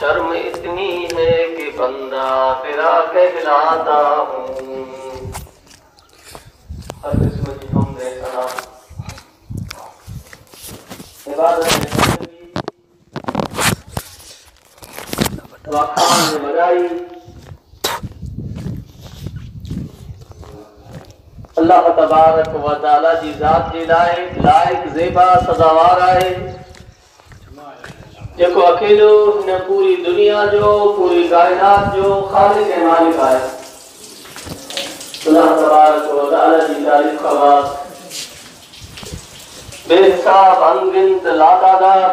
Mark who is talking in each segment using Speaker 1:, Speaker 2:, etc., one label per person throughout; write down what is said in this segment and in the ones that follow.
Speaker 1: शर्म इतनी है कि बंदा तेरा कहलाता हूँ। हर किस्म की हमदे सना इबादत वाखान बजाई अल्लाह तबारक व तआला जी ज़ात जे लाइक ज़ेबा सदावार आहे, जेको अकेलो हिन पूरी दुनिया जो पूरी कायनात जो खालिक ऐं मालिक आहे। अल्लाह तबारक व तआला जी तारीफ़ का वास्ता बेहिसाब अनगिनत लातादाद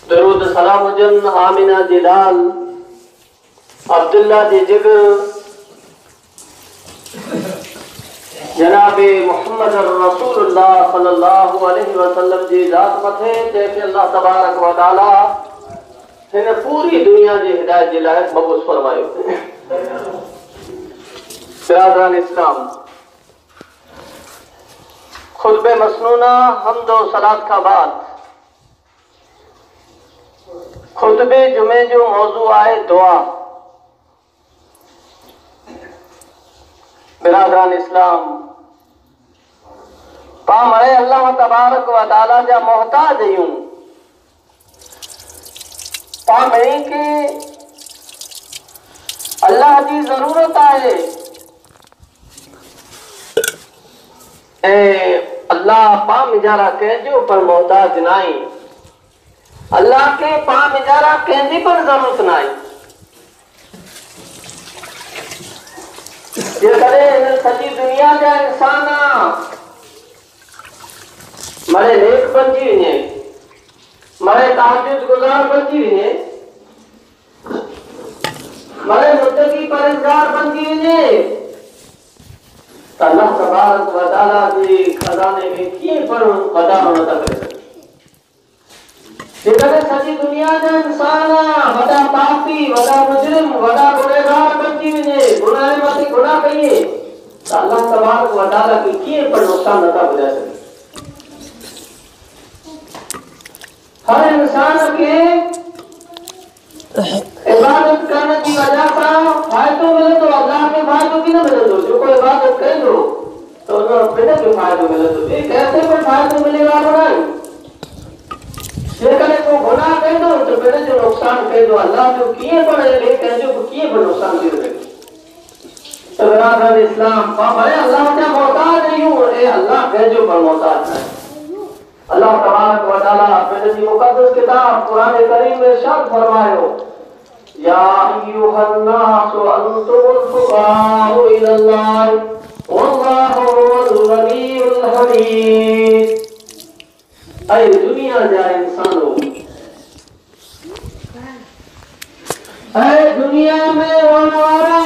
Speaker 1: दरूद सलाम हुजन आमिना जी लाल अब्दुल्ला जी जिगर जनाबे मोहम्मद रसूलुल्लाह सल्लल्लाहु अलैहि वसल्लम जी ज़ात मथे जंहिंखे अल्लाह तबारक व तआला हिन पूरी दुनिया जी हिदायत जे लाइ मबूस फरमायो। बिरादरान इस्लाम, खुतबे मसनूना हम्द व सलात का बाद खुतबे जुमे जो मौजू आहे दुआ। बिरादरान इस्लाम, पामरे अल्लाह तबारक व तआला जा मोहताज आहियूं। पामरे के अल्लाह जी ज़रूरत आहे ऐं अल्लाह पाम इजारा कंहिंजो पर मोहताज न आहे। अल्लाह के पाम इजारा कंहिंजी पर ज़रूरत न आहे। जेकॾहिं हिन सॼी दुनिया जा इंसान मरे नेक बणिजी वञे, मरे तहज्जुद गुज़ार बणिजी वञे, मरे मुत्तक़ी परहेज़गार बणिजी वञे, त अल्लाह तबारक व तआला जे खज़ाने में कीअं पर वधारो नथा करे सघे। जेकॾहिं सॼी दुनिया जा इंसान वॾा पापी, वॾा मुजरिम, वॾा गुनहगार बणिजी वञे, गुनाह मथे गुनाह कये, त अल्लाह तबारक व तआला खे कीअं पर नुक़सान नथा ॿुधाए सघे। हर इंसान के इबादत करण जी वजह सां फ़ाइदो मिलंदो, अल्लाह खे फ़ाइदो बि न मिलंदो। जेको इबादत कंदो त उन पिण खे फ़ाइदो मिलंदो, ॿिए कंहिंखे बि फ़ाइदो मिले वारो न आहे। जेकॾहिं को गुनाह कंदो त पिण जो नुक़सान कंदो, अल्लाह जो कीअं पर ॿिए कंहिंजो बि कीअं बि नुक़सान थी सघे। त बिरादरान इस्लाम, पामरे अल्लाह जा मोहताज आहियूं ऐं अल्लाह कंहिंजो पर मोहताज न आहे। अल्लाह तबारक व तआला पंहिंजी मुक़द्दस किताब क़ुरान करीम में इरशाद फरमायो, या अय्युहन्नास अंतुमुल फुक़राउ इलल्लाह वल्लाहु हुवल गनियुल हमीद। ऐ दुनिया जा इंसानों, ऐ दुनिया में रहने वाला,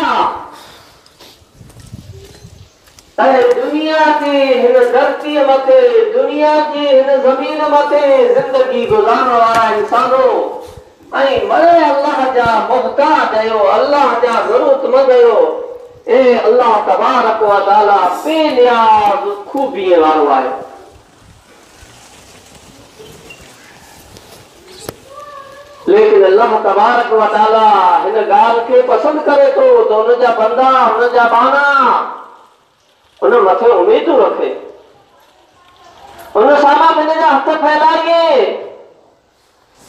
Speaker 1: ऐ दुनिया की हिन धरती मथे, दुनिया की हिन ज़मीन मथे जिंदगी गुज़ारण वारा इंसानों, ऐं मरे अल्लाह जा मोहताज आहियो, अल्लाह जा ज़रूरतमंद आहियो। ऐं अल्लाह तबारक व तआला बेनियाज़ खूबीअ वारो आहे। लेकिन अल्लाह तबारक व तआला हिन ॻाल्हि खे पसंदि करे थो त हुन जा बंदा, हुन जा बाना उन मथे उम्मीदूं रखे, उन साम्हूं हिन जा हथ फैलाइए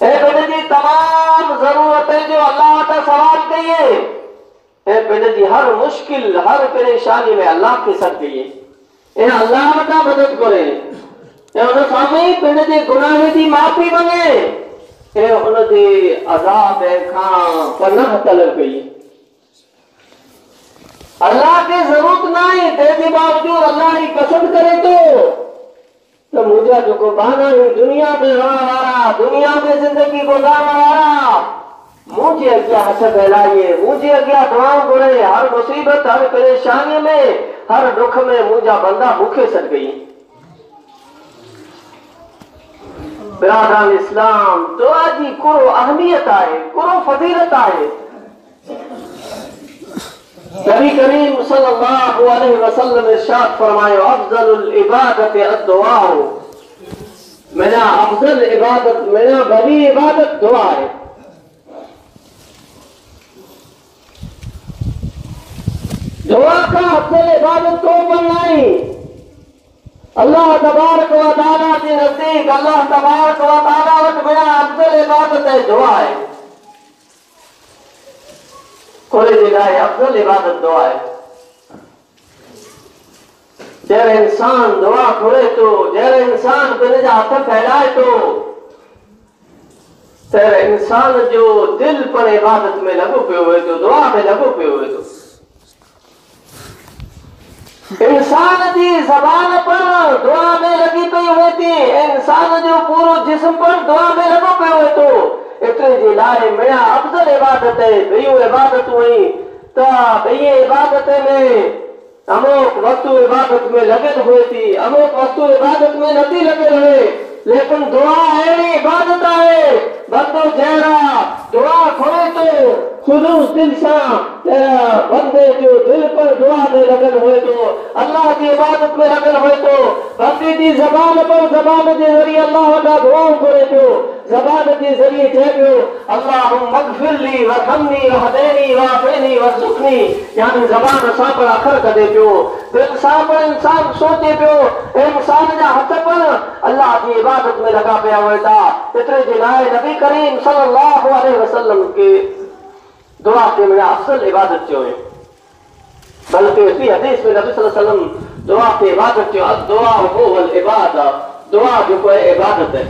Speaker 1: ऐं पिण जी तमाम ज़रूरतें जो अल्लाह वटां सवाल करिए ऐं पिण जी हर मुश्किल, हर परेशानी में अल्लाह खे सॾु करिए ऐं अल्लाह वटां मदद घुरे ऐं उन साम्हूं पिण जे गुनाह जी माफ़ी मंगे ऐं उन जे अज़ाब खां पनाह तलब कई। अल्लाह के जरूरत न आहे, तंहिंजे बावजूद अल्लाह ही पसंदि करे थो त मुंहिंजा जेको बाना आहिनि दुनिया में रहण वारा, दुनिया में ज़िंदगी गुज़ारण वारा, मुझे अॻियां हथ फैलाइए, मुझे अॻियां दुआऊं घुरे। हर मुसीबत, हर परेशानी में, हर दुख में मुंहिंजा बंदा मूंखे सॾु कई। बिरादरान इस्लाम, दुआ जी कुरो अहमियत आहे, कुरो फज़ीलत आहे। नबी करीम सल्लल्लाहु अलैहि वसल्लम इरशाद फरमायो, अफज़लुल इबादत अद-दुआ, मेरा अफजल इबादत, मेरा बड़ी इबादत दुआ है। दुआ का अफजल इबादत को बनाई। अल्लाह तबारक व तआला के नजदीक अल्लाह तबारक व तआला वट बड़ा अफजल इबादत है दुआ है। कोई जगह अफजल इबादत दुआ है। जैसे इंसान दुआ करे तो जैसे इंसान बिन जा हथ फैलाए तो तेरे इंसान जो दिल पर इबादत में लगो पे हुए तो दुआ में लगो पे हुए तो इंसान की जबान पर दुआ में लगी पई हुई थी। इंसान जो पूरो जिस्म पर दुआ में लगो पे हुए तो इतने जी लाए मेरा अफजल इबादत है। भैया इबादत हुई तो भैया इबादत में अमुक वस्तु इबादत में लगल हुई थी, अमुक वस्तु इबादत में नथी लगल हुए। लेकिन दुआ अहिड़ी इबादत है बंदो जहिड़ा दुआ करे तो खुलूस दिल सां बंदे जो दिल पर दुआ में लगल हुए तो अल्लाह की इबादत में लगल हुए तो बंदे की जबान पर जबान के जरिए अल्लाह का दुआ करे तो जबान के जरिए चए पियो अल्लाहुम्मा मगफिरली वरहमनी वहदनी वाफिनी वरज़ुक़नी। यानी जबान सां पर अखर कढे पियो, दिल सां पर इंसान सोचे पियो, इंसान जा हथ पर अल्लाह की इबादत में लगा पिया हुआ था। इतने जे लाइ नबी करीम सल्लल्लाहु अलैहि वसल्लम के दुआ के मेरा अफजल इबादत जो है। बल्कि इसी हदीस में नबी सल्लल्लाहु अलैहि वसल्लम दुआ की इबादत जो दुआ हो वल इबादत दुआ जो कोई इबादत है।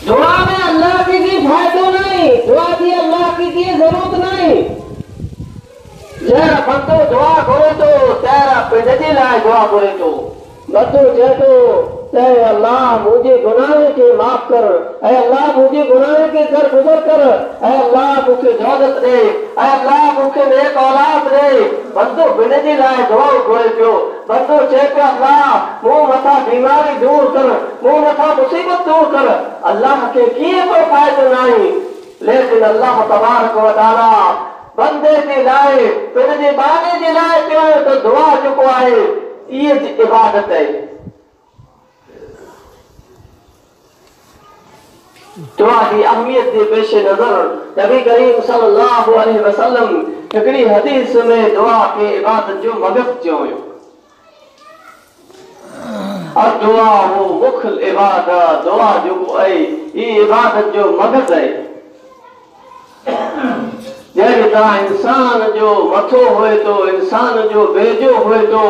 Speaker 1: दुआ में अल्लाह की फायदो नहीं, दुआ की अल्लाह की जरूरत नहीं। जरा बंदो दुआ करे तो तेरा पिंड जे लाइ दुआ करे तो बंदो चए तो ऐ अल्लाह मुझे गुनाह के माफ कर, ऐ अल्लाह मुझे गुनाह के दर गुजर कर, ऐ अल्लाह मुझे दौलत दे, ऐ अल्लाह मुझे नेक औलाद दे। बंदो बिन जे लाइ दुआ घुरे पियो। बंदो चए पियो अल्लाह मूं मथां बीमारी दूर कर, मूं मथां मुसीबत दूर कर। अल्लाह के कीअं कोई फ़ाइदो नाही। लेकिन अल्लाह तबारक व तआला बंदे जे लाइ पिण जे बाने जे लाइ पियो तो दुआ जेको आहे इहे इबादत है। दुआ की अहमियत के पेश नजर नबी करीम सल्लल्लाहु अलैहि वसल्लम हिकड़ी हदीस में दुआ के इबादत जो मगज़ जो हुयो। और दुआ वो मुख्य इबादत दुआ जो है ये इबादत जो मगज़ है। जैसे तरह इंसान जो मथो हुए तो इंसान जो बेजो हुए तो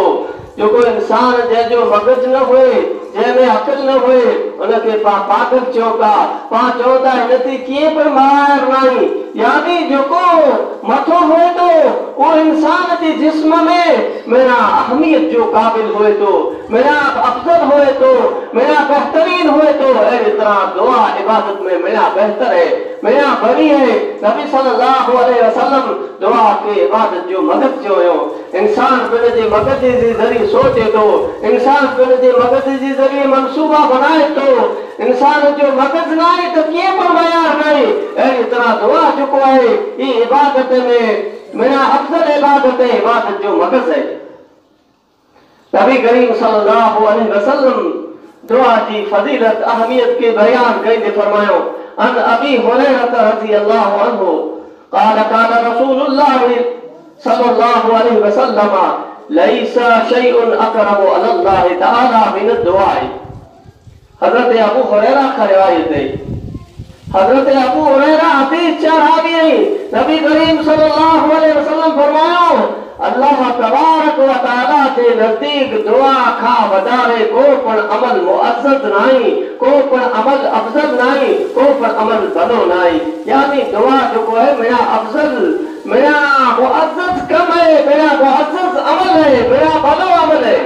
Speaker 1: जो कोई इंसान जैजो मगज न हुए जैमें अकल न हुए उनके पागल चौका पा चौदा हिनती किए पर मार नहीं। यानी जो को मथो हुए तो वो इंसान के जिस्म में मेरा अहमियत जो काबिल हुए तो मेरा अफजल हुए तो मेरा बेहतरीन हुए तो इस तरह दुआ इबादत में मेरा बेहतर है, मेरा बड़ी है। नबी सल्लल्लाहु अलैहि वसल्लम दुआ के इबादत जो मदद जो हो इंसान पिण जे मगज जे जरिए सोचे तो इंसान पिण जे मगज जे जरिए मंसूबा बनाए तो इंसान जो मगज ना है तो किए पर बयान नहीं। अहिड़ी तरह दुआ चुको है ये इबादत में मेरा अफजल इबादत है, इबादत जो मगज है। नबी करीम सल्लल्लाहु अलैहि वसल्लम दुआ की फजीलत अहमियत के बयान कई फरमायो अन अबी हुरैरा रज़ियल्लाहु अन्हु क़ाल क़ाल रसूलुल्लाह सल्लल्लाहु अलैहि वसल्लम लैसा शैउन अक़रबु अलल्लाह तआला मिन दुआ। हजरत अबू हुरैरा का रिवायत है। हजरत अबू हुरैरा हदीस चढ़ावी है। नबी करीम सल्लल्लाहु अलैहि वसल्लम फरमायो अल्लाह तबारक व तआला के नजदीक दुआ का वदारे को पण अमल मुअज्जज नहीं, को पण अमल अफजल नहीं, को पण अमल भलो नहीं। यानी दुआ जो को है मेरा अफजल मेरा मुअज्जज कम है, मेरा मुअज्जज अमल है, मेरा भलो अमल है।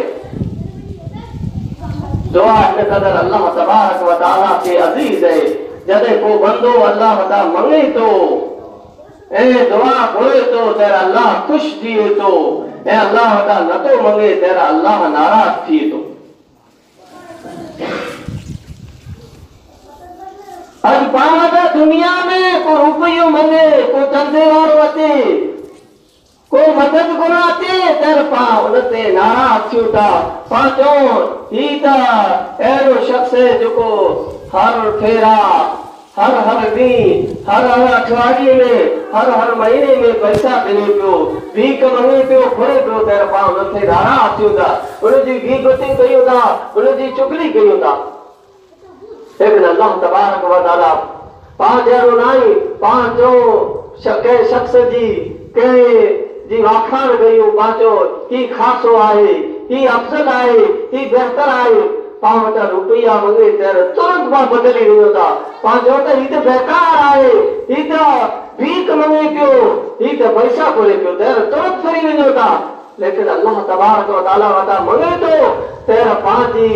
Speaker 1: दुआ के कदर अल्लाह तबारक व तआला के अजीज है। जदे को बंदो अल्लाह ता मंगे तो ए दुआ करे तो तेरा अल्लाह खुश थिए तो ए अल्लाह ता न तो मंगे तेरा अल्लाह नाराज थिए तो। आज पावदा दुनिया में को रुपयो मंगे को धंधे वारो अचे को मदद गुनाते तेर पा उनते नाराज थियो था पाचो ही ता एरो शख्स है जो को हर फेरा हर ॾींहुं हर अठवाडिये में हर महीने में पैसा ॾिने पियो, भीख मंगे पियो, घुरे पियो, त पाण मथे नाराज़ थियूं था, उनजी गीबतूं कयूं था, उनजी चुगली कयूं था। लेकिन अल्लाह तबारक व तआला पाण जहिड़ो न आहे। पाण जो कंहिं शख़्स जी वाखाण कयूं, पंहिंजो ही ख़ासो आहे, ही अफ़ज़ल आहे, ही बहितर आहे, पाण वटि रुपया मंगे त तुरंत पाण बदिली वञो था। पाण चओ त ही त बेकार आहे, ही त भीख मंगे पियो, ही त पैसा घुरे पियो, त तुरंत फिरी वञो था। लेकिन अल्लाह तबारक व तआला वटां मंगे थो त पंहिंजी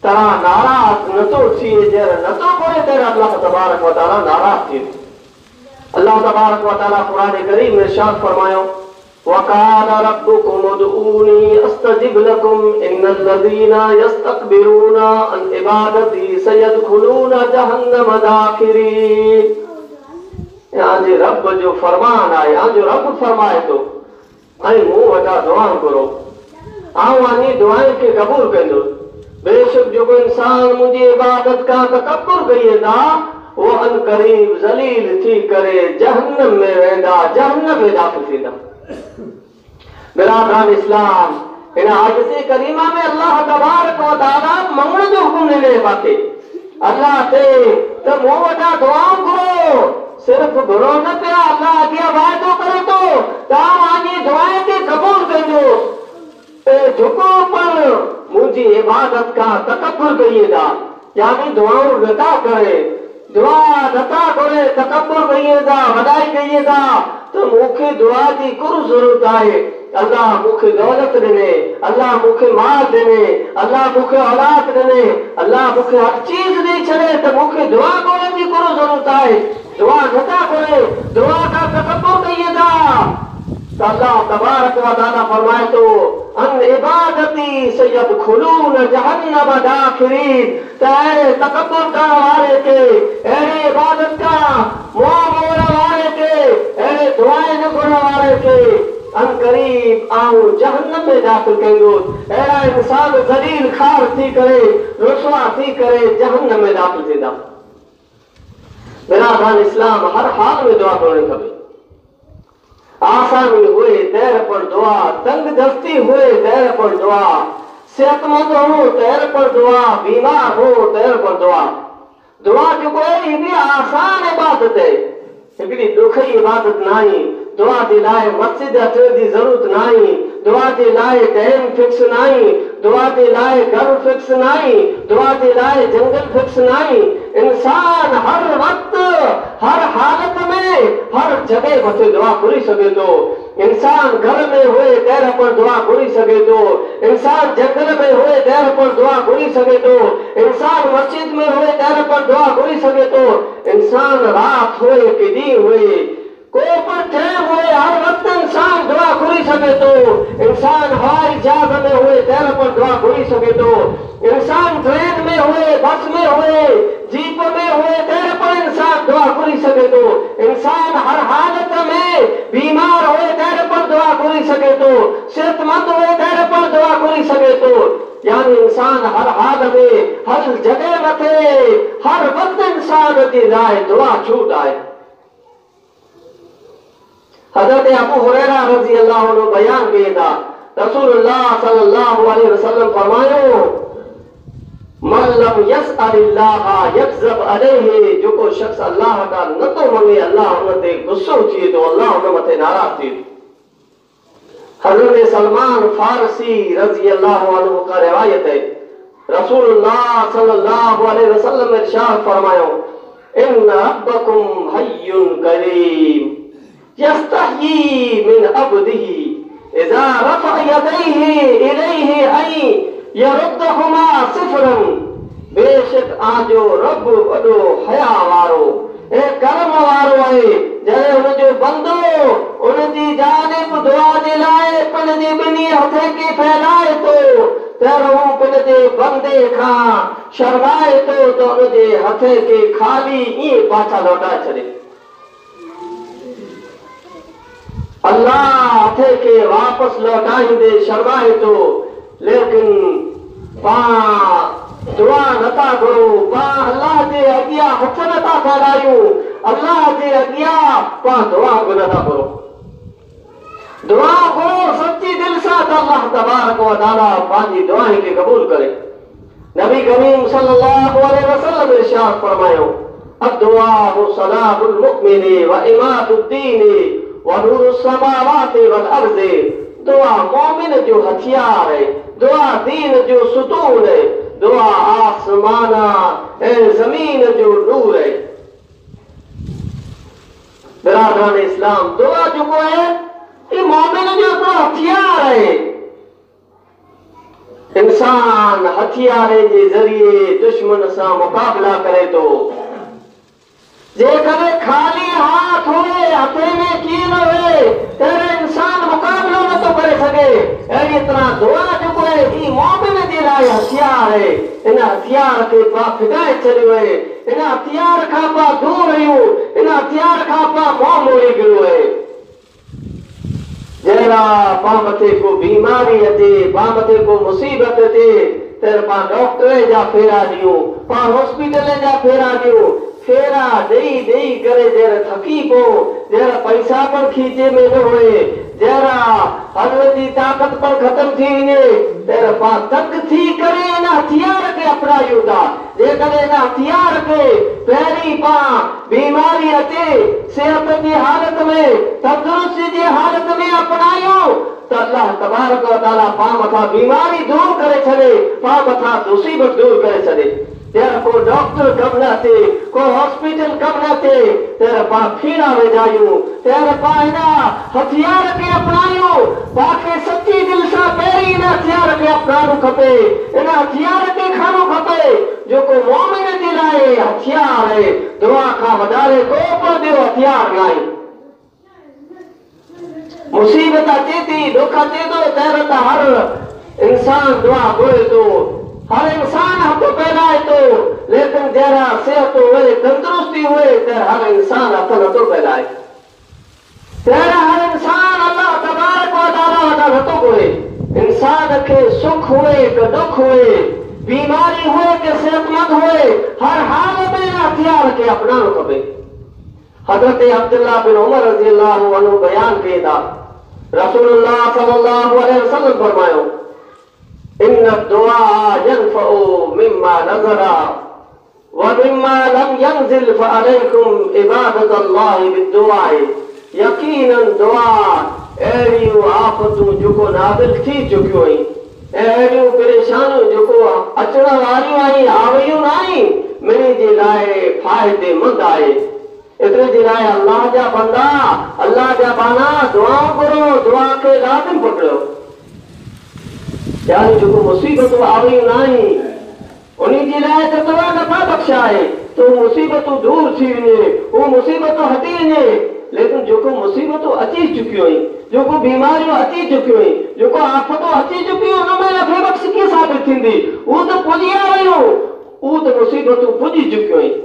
Speaker 1: तरह नाराज़ नथो थिए, जहिड़ो नथो घुरे त अल्लाह तबारक व तआला नाराज़ थिए। अल्लाह तबारक व तआला क़ुरान करीम में इरशाद फरमायो, वक़ाल रब्बुकुम उदऊनी अस्तजिब लकुम इन्नल्लज़ीना यस्तकबिरूना अन इबादती सयदखुलूना जहन्नम दाखिरीन। यहाँ जे रब जो फरमान आहे, यहाँ जो रब फरमाए थो, ऐं मूं वटां दुआ करो, आऊं वञी दुआउनि खे क़बूल कंदुसि। बेशक जो इंसान मुझे इबादत का तकब्बुर करिए था, वो अन करीब जलील थी करे जहन्नम में वेंदा, जहन्नम में दाखिल थींदा। बिरादरान इस्लाम, इन आयत करीमा में अल्लाह तबारक व तआला मंगण जो हुकुम ॾिने पाके। अल्लाह ते त मूं वटां दुआऊं करो, सिर्फ घुरो न पिया, अल्लाह अॻियां वाइदो करे थो तव्हां पंहिंजी दुआए खे क़बूल कजो। झुको पर मुझी इबादत का तकब्बुर करिए था, यानी दुआऊं नथा करे, दुआ नथा करे, तकब्बुर करिए था, वॾाई करिए था, तो मूंखे दुआ जी कुर ज़रूरत आहे। अल्लाह मूंखे दौलत ॾिने, अल्लाह मूंखे माल ॾिने, अल्लाह मूंखे औलाद ॾिने, अल्लाह मूंखे हर चीज़ ॾेई छॾे, त मूंखे दुआ करण जी कुर ज़रूरत आहे। दुआ नथा करे, दुआ का तकब्बुर करिए था, अल्लाह तबारक व तआला फरमाए तो अन इबादती सयदखुलून जहन्नम दाखिरीन। ते तकब्बुर करण वारे के, अहिड़े इबादत का मुंहं मोड़ण वारे के, अहिड़े दुआएं न घुरण वारे के अन करीब आऊं जहन्नम में दाखिल कंदुसि। अहिड़ा इंसान ज़लील खार थी करे, रुसवा थी करे जहन्नम में दाखिल थींदा। बिरादरान इस्लाम, हर हाल में दुआ करणु खपे। आसानी हुए देर पर दुआ, तंग दस्ती हुए देर पर दुआ, सेहतमंद हो देर पर दुआ, बीमार हो देर पर दुआ। दुआ जो कोई हिकिड़ी आसान इबादत है, हिकिड़ी ॾुखी इबादत नाहे। दुआ जे लाइ मस्जिद अचण जी ज़रूरत नाहे, दुआ जे लाइ टाइम फिक्स नाहे, दुआ जे लाइ घर फिक्स नाहे, दुआ जे लाइ जंगल फिक्स नाहे। इंसान हर वक्त, हर हालत में, हर जगह मथे दुआ घुरी सघे थो। इंसान घर में हुए देर पर दुआ घुरी सघे थो, इंसान जंगल में हुए देर पर दुआ घुरी सघे थो, इंसान मस्जिद में हुए देर पर दुआ घुरी सघे थो, इंसान रात हुए कि ॾींहुं हुए, को पर टाइम हुए, हर वक्त इंसान दुआ घुरी सघे थो। इंसान हवाई जहाज में हुए देर पर दुआ घुरी सघे थो, इंसान ट्रेन में हुए, बस में हुए, जीप में हुए देर पर इंसान दुआ घुरी सघे थो। इंसान हर हालत में बीमार हुए देर पर दुआ घुरी सघे थो, सेहतमंद हुए देर पर दुआ घुरी सघे थो। यानी इंसान हर हाल में, हर जगह मथे, हर वक्त इंसान जी लाइ दुआ छूट आहे। हज़रत अबू हुरैरा रज़ी अल्लाह अन्हु बयान कई था, रसूलुल्लाह सल्लल्लाहु अलैहि वसल्लम फरमायो, मन लम यसअलिल्लाह यग़ज़ब अलैहि। जो को शख्स अल्लाह वटां नथो मंगे, अल्लाह हुन ते गुस्सो थिए थो, अल्लाह हुन मथे नाराज़ थिए थो। हज़रत सलमान फारसी रज़ी अल्लाह अन्हु का रिवायत है, रसूलुल्लाह सल्लल्लाहु अलैहि वसल्लम इरशाद फरमायो, इन रब्बकुम हय्युन करीम यस्तही मिन अब्दिही इज़ा रफ़अ यदैहि इलैहि ऐ यरुद्दहुमा सिफ़रन। बेशक आजो रब वॾो हया वारो ऐं करम वारो आहे, जॾहिं हुनजो बंदो उनजी जानिब दुआ जे लाइ पंहिंजे ॿिन्ही हथ खे फैलाए थो, त हू पंहिंजे बंदे खां शर्माए थो त उनजे हथ खे ख़ाली ईअं पाछा लौटाए छॾे। अल्लाह हथ के वापस लौटाईंदे शर्माए थो, लेकिन दुआ नथा करो पा अल्लाह जे अगिया हथ नथा फैलायूं अल्लाह जे अगिया पा दुआ को नथा करो दुआ करो सच्ची दिल से तो अल्लाह तबारक व तआला पांजी दुआएं के कबूल करे। नबी करीम सल्लल्लाहु अलैहि वसल्लम इरशाद फरमायो अद्दुआ सलाहुल मुमिनी व इमादुद्दीनी व नूरुस समावाति वल अर्ज़ि। दुआ मोमिन जो हथियार है, दुआ दीन जो सुतून है, दुआ आसमाना जमीन जो नूर है। बिरादरान इस्लाम दुआ जो है ये मोमिन जो तो हथियार है। इंसान हथियारे के जरिए दुश्मन से मुकाबला करे तो जेकरे खाली हाथ हुए हथे में की न हुए तेरे इंसान मुकाबला न तो करे सके। अड़ी तरह दुआ जो है ये मोमिन जे लाए हथियार है। इन हथियार के पा फिदाए चलियो है, इन हथियार का पा दूर रहियो, इन हथियार का पा मोह मोड़ी गिरो है। जरा पामते को बीमारी अचे पामते को मुसीबत अचे तेरे पा डॉक्टर जा फेरा दियो पा हॉस्पिटल जा फेरा दियो फेरा दई दई करे जरा थकी पो जरा पैसा पर खींचे में न होए जरा हज़रत जी ताकत पर खत्म थी वञे तेरे पा तक थी करे इन हथियार के अपनायूं था। जेकॾहिं इन हथियार के पहिरीं पा बीमारी अचे सेहत जी हालत में तंदुरुस्ती जी हालत में अपनायूं तो अल्लाह तबारक व तआला पा मथा बीमारी दूर करे छॾे पा मथा मुसीबत दूर करे छॾे। तेरा को डॉक्टर कम न थे को हॉस्पिटल कम न थे तेरा पा फीना वेजायूं तेरा पा इना हथियार के अपनायूं पाके सच्ची दिल से पहिरीं इन हथियार के अपनाणो खपे। इन हथियार के खानो खपे जो को मोमिन जे लाइ हथियार है। दुआ का वधारे को ॿियो हथियार नाहे। मुसीबत अचे थी दुख अचे थो तेरे त हर इंसान दुआ घुरे थो हर इंसान हथ फैलाए तो लेकिन जरा सेहत हुए तंदुरुस्ती हुए तेरा हर इंसान हथ नथो फैलाए। तेरा हर इंसान अल्लाह तबारक व तआला वटा नथो घुरे। इंसान के सुख हुए कि दुख हुए बीमारी हुए कि सेहतमंद हुए हर हाल में हथियार के अपनाणो खपे। हज़रत अब्दुल्लाह बिन उमर रज़ियल्लाहु अन्हु बयान कई था रसूलुल्लाह सल्लल्लाहु अलैहि वसल्लम फरमायो इन दुआ यनफउ मिम्मा नज़रा व मिम्मा लम यंजिल फअलैकुम इबादतुल्लाहि बिद्दुआए। यकीनन दुआ अहिड़ियूं आफ़तूं जेको नाज़िल थी चुकियूं आहिनि अहिड़ियूं परेशानियूं जेको अचण वारियूं आहिनि आवियूं न आहिनि मुंहिंजे लाइ फ़ाइदेमंद आहे। इतने जे लाइ अल्लाह जा बंदा अल्लाह जा बाना दुआ करो दुआ के लाज़िम पकड़ो। यानी जो मुसीबत आवी नहीं उन्हीं जे लाइ त दुआ नथा बख्शाए तो मुसीबतूं दूर थी वञे वो मुसीबतूं हटी वञे। लेकिन जो मुसीबतूं अची चुकियूं आहिनि जो बीमारियूं अची चुकियूं आहिनि जो आफ़तूं अची चुकियूं उनमें नफ़े बख़्श कीअं साबित थींदी। उहो त पुॼी आयूं उहो त मुसीबतूं पुॼी चुकियूं आहिनि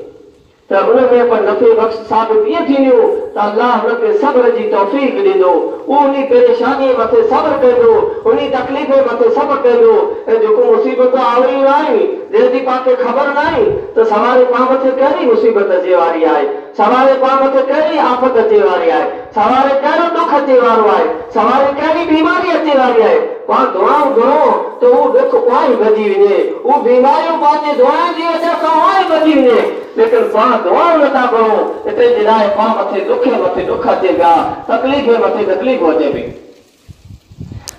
Speaker 1: त उनमें पर नफ़े बख़्श साबित ईअं थींदियूं त अल्लाह हुनखे सब्र जी तौफ़ीक़ ॾींदो उहो उन परेशानीअ मथे सब्र कंदो उन तकलीफ़ मथे सब्र कंदो। ऐं जेको मुसीबत आवियूं न आहिनि जंहिंजी पाण ख़बर न आहे त सवारे पाण मथे कहिड़ी मुसीबत अचे वारी आहे सवारे पाण मथे कहिड़ी आफ़त अचे वारी आहे सवारे कहिड़ो दुख अचे वारो आहे सवारे कहिड़ी बीमारी अचे वारी आहे पाण दुआऊं घुरो त उहो दुख उहा ई भॼी वञे उहो बीमारियूं पंहिंजे दुआउनि जी वजह सां उहा ई भॼी वञे। लेकिन पाण दुआऊं नथा करो हिते जे लाइ पाण मथे दुख अचे पिया तकलीफ़ मथे तकलीफ़ अचे पई।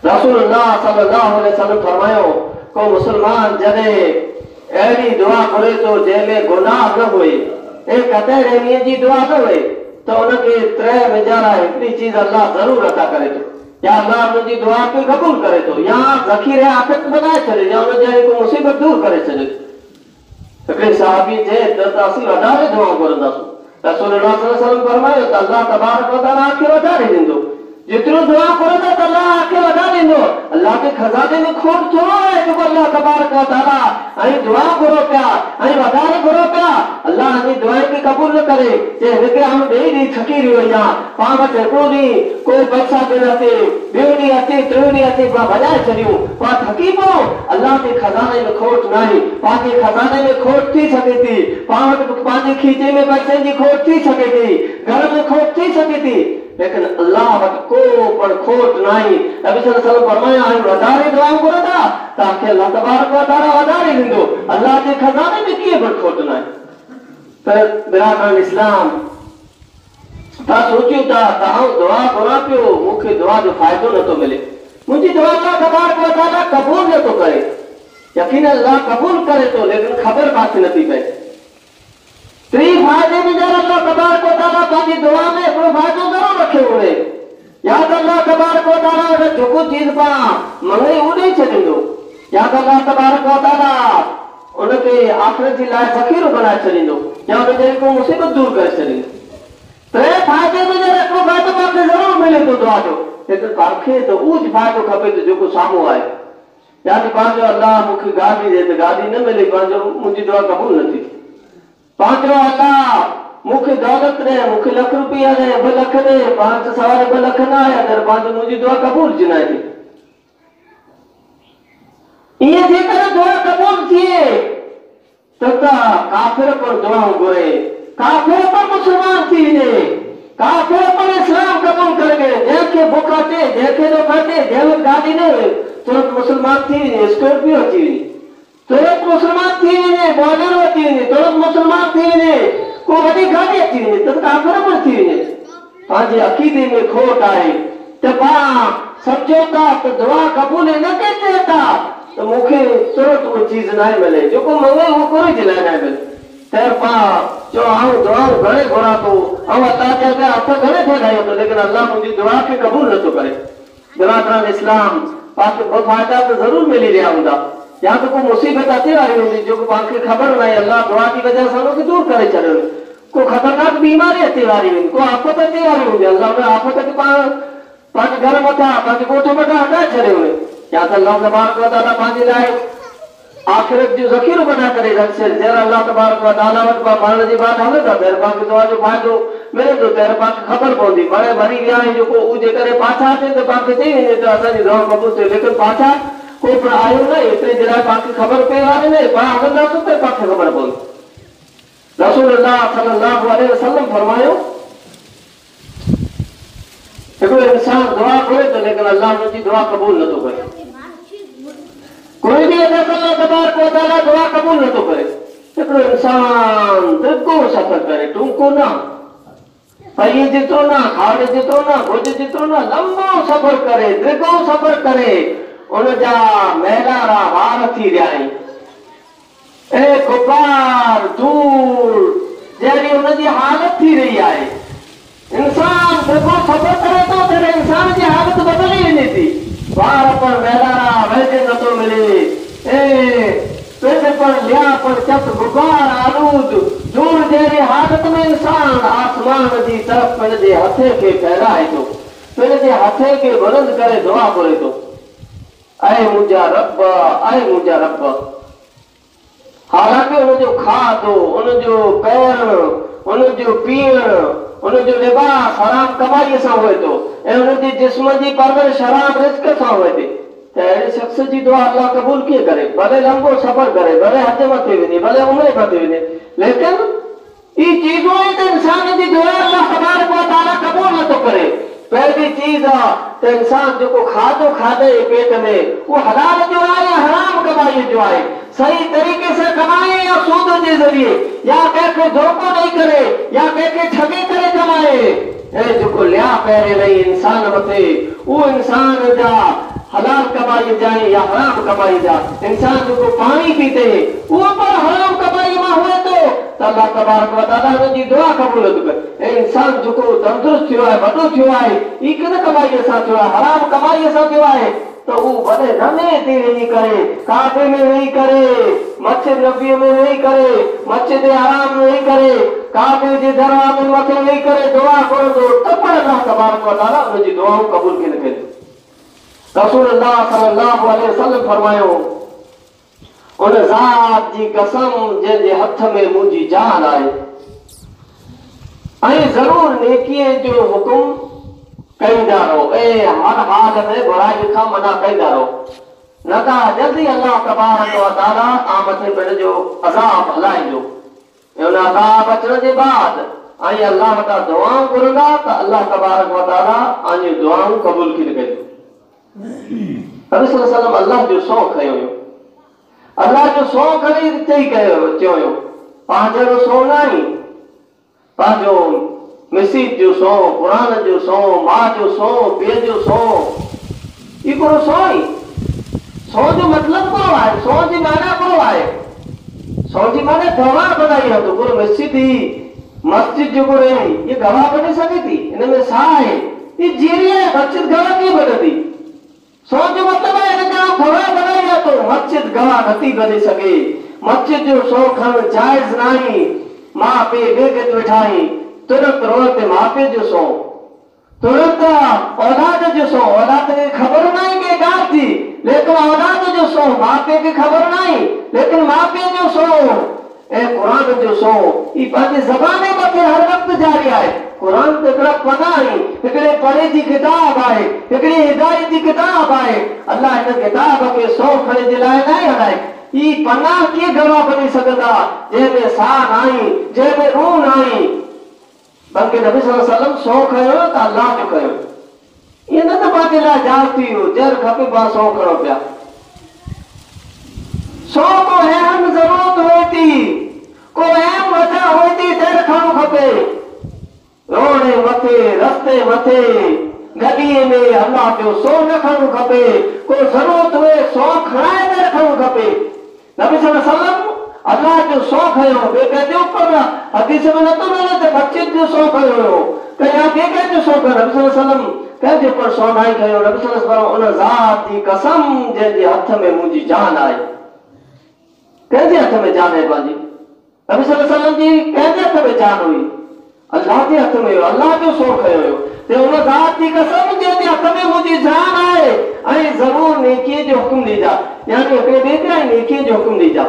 Speaker 1: रसूलुल्लाह सल्लल्लाहु अलैहि वसल्लम फरमायो को मुसलमान जॾहिं अहिड़ी दुआ घुरे थो जंहिंमें गुनाह न हुए ऐं कतई ॾींहं जी दुआ न हुए त उनखे टे वेझारा हिकिड़ी चीज़ अल्लाह ज़रूर अता करे थो या अल्लाह मुंहिंजी दुआ खे क़बूल करे थो या ज़ख़ीरे आफ़त बनाए छॾे या उन जहिड़ी को मुसीबत दूर करे छॾे। हिकिड़े सहाबी चए त असीं वधारे दुआ घुरंदासीं रसूलुल्लाह सल्लल्लाहु अलैहि वसल्लम फरमायो त अल्लाह तबारक व तआला खे वधारे ॾींदो जितरो दुआ घुरंदा त अल्लाह खे वधारे ॾींदो। अल्लाह के खज़ाने में खोट थोरो आहे जेको अल्लाह तबारक व तआला ऐं दुआ घुरो पिया ऐं वधारे घुरो पिया अल्लाह अल्लाह जी दुआ के कबूल न करे जे हिके हम ॾेई ॾेई थकी रही आहियां पाण वटि हिकिड़ो ॾींहुं कोई पैसा बि न थिए ॿियो ॾींहुं अचे टियों ॾींहुं अचे पाण भॼाए छॾियूं पाण थकी पऊं अल्लाह जे खज़ाने में खोट न आहे पंहिंजे खज़ाने में खोट थी सघे थी पाण वटि पंहिंजे खीचे में पैसनि जी खोट थी सघे थी घर में खोट थी सघे थी लेकिन अल्लाह वटि को पण खोट न आहे नबी सल्लल्लाहु अलैहि वसल्लम फरमाया आहिनि वधारे दुआऊं घुरो था तव्हांखे अल्लाह तबारक व तआला वधारे ॾींदो अल्लाह जे खज़ाने में कीअं पण खोट न आहे त बिरादरान इस्लाम तव्हां सोचियो था तव्हां दुआ घुरां पियो मूंखे दुआ जो फ़ाइदो नथो मिले मुंहिंजी दुआ अल्लाह तबारक व तआला क़बूल नथो करे यकीन अल्लाह कबूल करे तो लेकिन खबर काथे नथी पए त्री फायदे में जरा अल्लाह तबारक व तआला पंहिंजी दुआ में हिकिड़ो फ़ाइदो ज़रूर रखियो हुए याद अल्लाह तबारक व तआला अगरि जेको चीज़ पाण मंगे उहो ॾेई छॾींदो याद अल्लाह तबारक व तआला उनखे आख़िरत जी लाइ फ़क़ीर बनाए छॾींदो या उनजे को मुसीबत दूर करे छॾींदो टे फ़ाइदे में जरा हिकिड़ो फ़ाइदो पाण ज़रूर मिले थो दुआ जो लेकिन पाणखे त उहो ज फ़ाइदो खपे त जेको साम्हूं आहे यानी पंहिंजो अल्लाह मूंखे गाॾी ॾे त गाॾी न मिले पंहिंजो मुंहिंजी दुआ क़बूल न थी पंहिंजो अल्लाह मूंखे दौलत ॾे मूंखे लख रुपया ॾे 2 लख ॾे पाण त सवारे 2 लख न आया त पंहिंजो मुंहिंजी दुआ क़बूल ज न थी इहे जेकर दुआ क़बूल थिए त काफ़िर पर दुआऊं घुरे काफ़िर पर मुसलमान थी वञे काफ़िर पर इस्लाम क़बूल करे जंहिंखे बुख अचे जंहिंखे न अचे जंहिं वटि गाॾी न तुरंत मुसलमान थी वञे स्कॉर्पियो अची वञे तुरंत मुसलमान थी वञे बोलेरो अची वञे तुरंत मुसलमान थी वञे को वॾी गाॾी अची वञे त काफ़िर पर थी वञे पंहिंजे अक़ीदे में खोट आहे त पाण सम्झो था त दुआ क़बूल न कजे था त मूंखे तुरंत उहा चीज़ न मिले जेको मंगे उहो कोई जे लाइ न मिले तंहिं पाण चओ आऊं दुआऊं घणे घुरां थो ऐं अल्लाह जा पिया हथ घणे फैलायूं थो लेकिन अल्लाह मुंहिंजी दुआ खे क़बूल नथो करे बिरादरान इस्लाम पाण ॿ फ़ाइदा त ज़रूर मिली रहिया हूंदा या त को मुसीबत अचे वारी हूंदी जेको पाण खे ख़बर न आहे अल्लाह दुआ जी वजह सां उनखे दूर करे छॾियो को ख़तरनाक बीमारी अचे वारी हुई को आफ़त अचे वारी हूंदी अल्लाह उन आफ़त खे पाण पंहिंजे घर मथां पंहिंजे ॻोठ मथां हटाए छॾियो हुई या त अल्लाह तबारक व तआला पंहिंजे लाइ आखिरत जो ज़ख़ीरो बना करे रख छॾ जहिड़ा अल्लाह तबारक व तआला वटि मरण जी बात हले था त पाण खे दुआ जो फ़ाइदो मिले थो त पाण खे ख़बर पवंदी बड़े भरी विया आहिनि जेको उहो जेकॾहिं पाछा अचे त पाण खे चई वञे त असांजी दुआ क़बूल थिए लेकिन पाछा को पण आयो न एतिरे जे लाइ पाण खे ख़बर पए वारे न पाण हलंदासीं त पाण खे ख़बर पवंदी रसूल अल्लाह सल्लल्लाहु अलैहि वसल्लम फरमायो हिकिड़ो इंसान दुआ घुरे थो लेकिन अल्लाह हुनजी दुआ क़बूल नथो करे कोई भी अल्लाह तबारक व तआला दुआ क़बूल नथो करे हिकिड़ो इंसान दिको सफ़र करे टूको न पई जेतिरो न खाड़ जेतिरो न भुज जेतिरो न लंबो सफ़र करे दिको सफ़र करे उनजा महिलारा वार थी रहिया आहिनि ऐं गुबार धूल जहिड़ी उनजी हालत थी रही आहे इंसान दिको सफ़र करे थो त इंसान जी हालत बदिली वञे थी वार पर महिलारा वैसे नथो मिले पेट पर लिया पर चत गुबार आलूद धूल जहिड़ी हालत में इंसान आसमान जी तरफ़ पंहिंजे हथे खे फैलाए थो पंहिंजे हथे खे बुलंद करे दुआ घुरे थो ऐं मुंहिंजा रब हालांकि उनजो खाधो उनजो पहिरणु उनजो पीअणु उनजो लिबास हराम कमाईअ सां हुए थो ऐं उनजे जिस्म जी परवरिश हराम रिज़्क़ सां हुए थी त अहिड़े शख़्स जी दुआ अल्लाह क़बूल कीअं करे भले लंबो सफ़र करे भले हद मथे वञे भले उमिरि मथे वञे लेकिन ई चीज़ूं आहिनि त इंसान जी दुआ अल्लाह तबारक व तआला क़बूल नथो करे पहली चीज़ आहे त इंसान जेको खाधो खाधे पेट में उहो हलाल जो आहे या हराम कमाईअ जो आहे सही तरीक़े से कमाए या सूद जे ज़रिए या कंहिंखे धोखो ॾेई करे या कंहिंखे ठगे करे कमाए ऐं जेको लिया पहिरे रही इंसान मथे उहो इंसान जा हलाल कमाई जा या हराम कमाई जा इंसान जेको पानी पीते उहो पर हराम कमाई मां हुए थो त अल्लाह तबारक व तआला हुनजी दुआ क़बूल थो करे ऐं इंसान जेको तंदुरुस्त थियो आहे वॾो थियो आहे ई किन कमाईअ सां थियो आहे हराम कमाईअ सां थियो आहे तो वो बड़े रमे ते वेही करे काबे में वेही करे मस्जिद नबी में वेही करे मस्जिद हराम में वेही करे काबे जे दरवाजे में मथे वेही करे दुआ करो तो तब अल्लाह तबारक व तआला उनजी दुआऊं कबूल करे रसूल अल्लाह सल्लल्लाहु अलैहि वसल्लम फरमायो उन ज़ात जी कसम जंहिंजे हथ में मुंहिंजी जान आहे ऐं ज़रूर नेकीअ जो हुकुम कंदा रहो ऐं हर हाल में बुराई खां मना कंदा रहो न त जल्दी अल्लाह तबारक व तआला आमते पिण जो अज़ाब हलाईंदो ऐं उन अज़ाब अचण जे बाद ऐं अल्लाह वटां दुआऊं घुरंदा त अल्लाह तबारक व तआला आहियूं दुआऊं क़बूल की कंदो। नबी सल्लल्लाहु अलैहि वसल्लम अल्लाह जो सौ खयो हुयो अल्लाह जो सौ करे चई चयो हुयो पंहिंजो सौ न आई पंहिंजो मसीद जो सौ क़ुरान जो सौ मां जो सौ पीउ जो सौ इहो सौ ई सौ जो मतिलबु कहिड़ो आहे सौ जी माना कहिड़ो आहे सौ जी माना गवाह बनाई आहे गुरु मस्जिद ही मस्जिद जो गुरु ये गवाह बनी सके थी इनमें सा है ये जीरी है मस्जिद गवाह कीअं बनंदी सौ जो मतिलबु आहे हिन गवाह बनाई आहे तो मस्जिद गवाह नथी बनी सघे मस्जिद जो सौ खणणु जाइज़ न आहे मां पीउ बेगत वेठा आहीं तुरंत रोते मां पीउ जो सौ तुरंत औलाद जो सौ औलाद खे ख़बर न आहे के ॻाल्हि थी लेकिन औलाद जो सौ मां पीउ खे ख़बर न आहे लेकिन मां पीउ जो सौ ऐं क़ुरान जो सौ ई पंहिंजी ज़बान जे मथे हर वक़्तु जारी आहे क़ुरान त हिकिड़ा पना आहिनि हिकिड़े पढ़े जी किताब आहे हिकिड़ी हिदायत जी किताब आहे अल्लाह हिन किताब खे सौ खणे जे लाइ न हलाए ई पना कीअं गवाह बनी सघंदा जंहिंमें साह न आहे जंहिंमें रूह न आहे बल्कि नबी सल्लल्लाहु अलैहि वसल्लम सौ खयो त अल्लाह जो कयो ये न त पंहिंजे लाइ जान थी वियो जर खपे पाण सौ खणो पिया सौ को अहम ज़रूरत हुए थी को अहम वजह हुए थी जर खणो खपे रोडे मथे रस्ते मथे गॾीअ में अल्लाह जो सौ न खणो खपे को ज़रूरत हुए सौ खणाए जर खणो खपे नबी सल्लल्लाहु अलैहि वसल्लम अल्लाह जो सौ खयो ॿिए कंहिंजे ऊपर हदीस में नथो मिले त मस्जिद जो सौ खयो हुयो कया ॿिए कंहिंजो सौ खयो नबी सल्लल्लाहु अलैहि वसल्लम कंहिंजे ऊपर सौ न खयो नबी सल्लल्लाहु अलैहि वसल्लम उन ज़ात जी कसम जंहिंजे हथ में मुंहिंजी जान आहे कंहिंजे हथ में जान आहे पंहिंजी नबी सल्लल्लाहु अलैहि वसल्लम जी कंहिंजे हथ में जान हुई अल्लाह जे हथ में हुयो अल्लाह जो सौ खयो हुयो ते उन ज़ात जी कसम जंहिंजे हथ में मुंहिंजी जान आहे ऐं ज़रूर नेकीअ जो हुकुम ॾींदा यानी हिकिड़े ॿिए खे नेकीअ जो हुकुम ॾींदा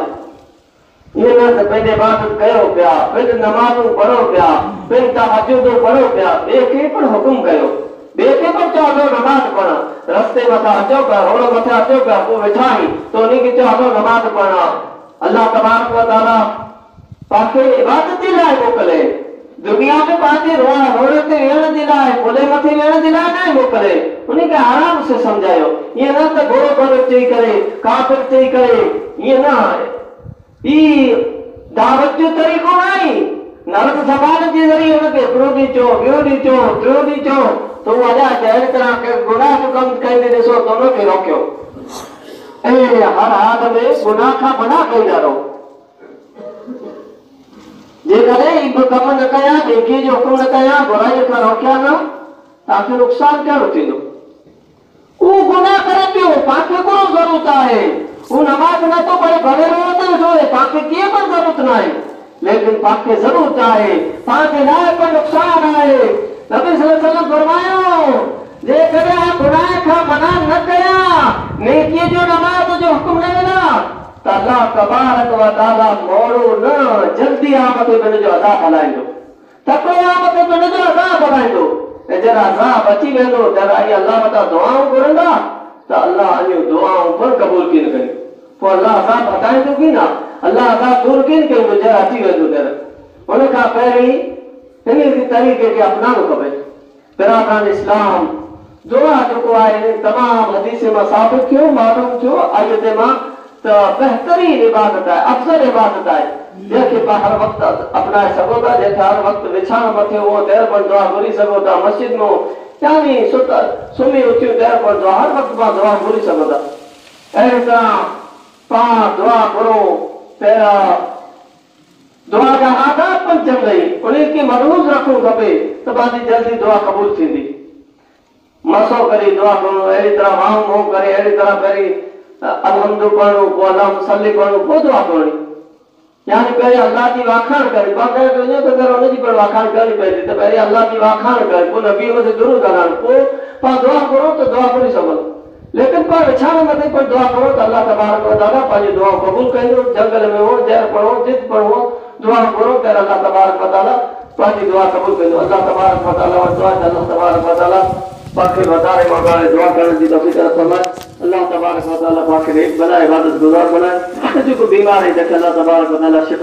Speaker 1: ये न त पंहिंजे इबादत कयो पिया पंहिंजी नमाज़ूं पढ़ो पिया पंहिंजी तहज्जुद पढ़ो पिया ॿिए खे पिणु हुकुम कयो ॿिए खे पिणु चओ हलो नमाज़ पढ़ रस्ते मथां अचो पिया रोड मथे अचो पिया पोइ वेठा आहीं त उन खे चओ हलो नमाज़ पढ़ अल्लाह तबारक व तआला पाण इबादत जे लाइ मोकिले दुनिया में पंहिंजे रोड ते वेहण जे लाइ पुले मथे वेहण जे लाइ न मोकिले उनखे आराम से सम्झायो ईअं न त घोड़ो घोड़ो चई करे काफ़िर चई करे ईअं न आहे ई दावत जो तरीक़ो न आहे नरक ज़बान जे ज़रिए उनखे हिकिड़ो ॾींहुं चओ ॿियो ॾींहुं चओ टियों ॾींहुं चओ त उहो अञा अहिड़ी तरह के गुनाह जो कमु कंदे ॾिसो त उनखे रोकियो ऐं हर हाल में गुनाह खां मना कंदा रहो जेकॾहिं ही बि कमु न कया नेकीअ जो हुकुम न कया बुराईअ खां रोकिया न तव्हांखे नुक़सानु कहिड़ो थींदो उहो गुनाह करे पियो तव्हांखे कोन ज़रूरत आहे वो नमाज नथो पढ़े भले रोते सोए पाके कीअं पण ज़रूरत न आहे लेकिन पाके ज़रूरत आहे पंहिंजे लाइ पण नुक़सान आहे नबी सल्लल्लाहु अलैहि वसल्लम फरमायो जेकॾहिं गुनाह खां मना न कया नेकीअ जो नमाज जो हुकुम न ॾिना त अल्लाह तबारक व तआला मोड़ो न जल्दी आमत पिण जो अज़ाब हलाईंदो तको आमत पिण जो अज़ाब हलाईंदो ऐं जॾहिं अज़ाब अची वेंदो तॾहिं अल्लाह वटां दुआऊं घुरंदा त अल्लाह अञूं दुआऊं पण क़बूल कीन कंदो पोइ अल्लाह अज़ाब हटाईंदो की न अल्लाह अज़ाब दूर कीन कंदो जॾहिं अची वेंदो तॾहिं उन खां पहिरीं हिन तरीक़े खे अपनाइणो खपे बिरादरान इस्लाम दुआ जेको आहे तमामु हदीस मां साबित थियो मालूम थियो आयत मां त बहितरीन इबादत आहे अफ़ज़ल इबादत आहे जंहिंखे पाण हर वक़्तु अपनाए सघो था जंहिंखे हर वक़्तु विछाइण मथे उहो देर पण दुआ घुरी सघो था मस्जिद में यानी सुम्ही उथियूं देर पण दुआ हर वक़्तु पाण दुआ घुरी सघो था अहिड़ी तरह पाण दुआ घुरो पहिरियां दुआ जा आदाब पण चङई उनखे मलहूज़ रखणो खपे त पंहिंजी जल्दी दुआ क़बूल थींदी मसो करे दुआ करणो अहिड़ी तरह वाह मोह करे अहिड़ी तरह पहिरीं अलहम्दु पढ़णो पोइ अल्लाह सल्ली पढ़णो पोइ दुआ करणी यानी पहिरीं अल्लाह जी वाखाण करी पाण वञो त अगरि हुनजी पण वाखाण करणी पवंदी त पहिरीं अल्लाह जी वाखाण करी पोइ नबी ते दुरूद हलाइणो पोइ पाण दुआ करो त दुआ करे सघो लेकिन पर विछाने में पर दुआ करो तो अल्लाह तबारक व तआला पांजी दुआ कबूल कयो। जंगल में हो जहर पढ़ो जिद पढ़ो दुआ करो तो अल्लाह तबारक व तआला पांजी दुआ कबूल कयो। अल्लाह तबारक व तआला दुआ अल्लाह तबारक व तआला पाके वधारे मौलाए दुआ करण जी तौफीक अता फरमाए। अल्लाह तबारक व तआला पाके नेक बनाए इबादत गुज़ार बनाए। जो को बीमार है देखे अल्लाह तबारक व तआला शिफा